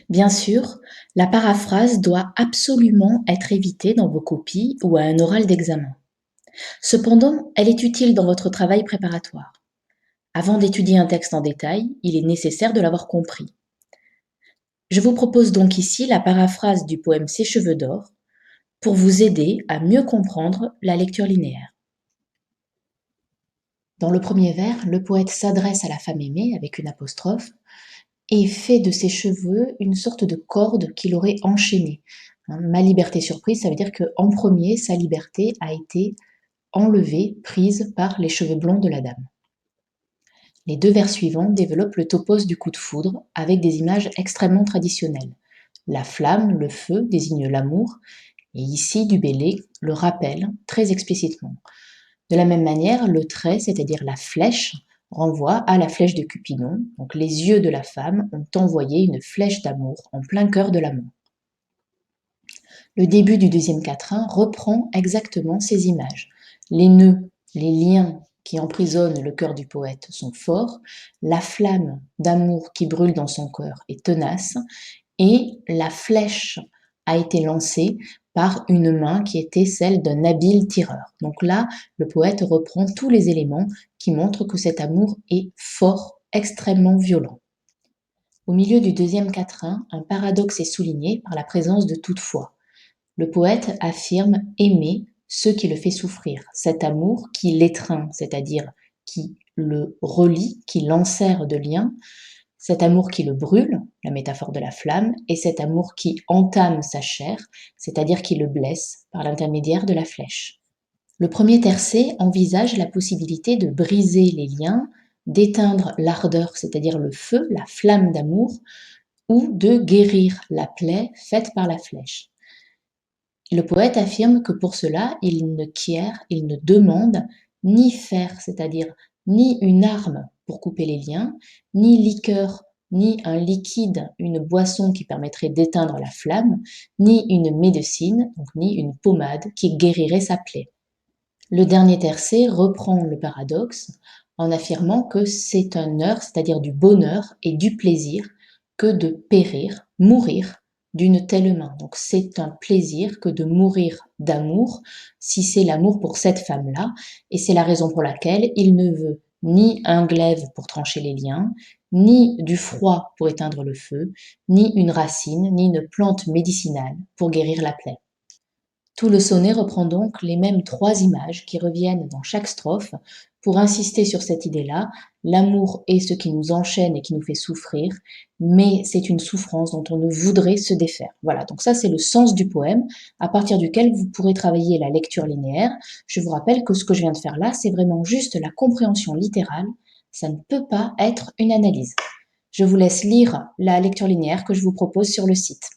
Bien sûr, la paraphrase doit absolument être évitée dans vos copies ou à un oral d'examen. Cependant, elle est utile dans votre travail préparatoire. Avant d'étudier un texte en détail, il est nécessaire de l'avoir compris. Je vous propose donc ici la paraphrase du poème Ses cheveux d'or pour vous aider à mieux comprendre la lecture linéaire. Dans le premier vers, le poète s'adresse à la femme aimée avec une apostrophe et fait de ses cheveux une sorte de corde qu'il aurait enchaînée. Ma liberté surprise, ça veut dire qu'en premier, sa liberté a été enlevée, prise par les cheveux blonds de la dame. Les deux vers suivants développent le topos du coup de foudre avec des images extrêmement traditionnelles. La flamme, le feu désigne l'amour, et ici du bélé le rappelle très explicitement. De la même manière, le trait, c'est-à-dire la flèche, renvoie à la flèche de Cupidon. Donc les yeux de la femme ont envoyé une flèche d'amour en plein cœur de l'amour. Le début du deuxième quatrain reprend exactement ces images. Les nœuds, les liens qui emprisonnent le cœur du poète sont forts, la flamme d'amour qui brûle dans son cœur est tenace, et la flèche a été lancée par une main qui était celle d'un habile tireur. Donc là, le poète reprend tous les éléments qui montrent que cet amour est fort, extrêmement violent. Au milieu du deuxième quatrain, un paradoxe est souligné par la présence de toutefois. Le poète affirme aimer ce qui le fait souffrir, cet amour qui l'étreint, c'est-à-dire qui le relie, qui l'enserre de liens, cet amour qui le brûle, la métaphore de la flamme, et cet amour qui entame sa chair, c'est-à-dire qui le blesse par l'intermédiaire de la flèche. Le premier tercet envisage la possibilité de briser les liens, d'éteindre l'ardeur, c'est-à-dire le feu, la flamme d'amour, ou de guérir la plaie faite par la flèche. Le poète affirme que pour cela, il ne quiert, il ne demande ni fer, c'est-à-dire ni une arme pour couper les liens, ni liqueur, ni un liquide, une boisson qui permettrait d'éteindre la flamme, ni une médecine, donc ni une pommade qui guérirait sa plaie. Le dernier tercet reprend le paradoxe en affirmant que c'est un heurt, c'est-à-dire du bonheur et du plaisir, que de périr, mourir d'une telle main. Donc c'est un plaisir que de mourir d'amour, si c'est l'amour pour cette femme-là, et c'est la raison pour laquelle il ne veut ni un glaive pour trancher les liens, ni du froid pour éteindre le feu, ni une racine, ni une plante médicinale pour guérir la plaie. Tout le sonnet reprend donc les mêmes trois images qui reviennent dans chaque strophe pour insister sur cette idée-là. L'amour est ce qui nous enchaîne et qui nous fait souffrir, mais c'est une souffrance dont on ne voudrait se défaire. Voilà, donc ça c'est le sens du poème, à partir duquel vous pourrez travailler la lecture linéaire. Je vous rappelle que ce que je viens de faire là, c'est vraiment juste la compréhension littérale, ça ne peut pas être une analyse. Je vous laisse lire la lecture linéaire que je vous propose sur le site.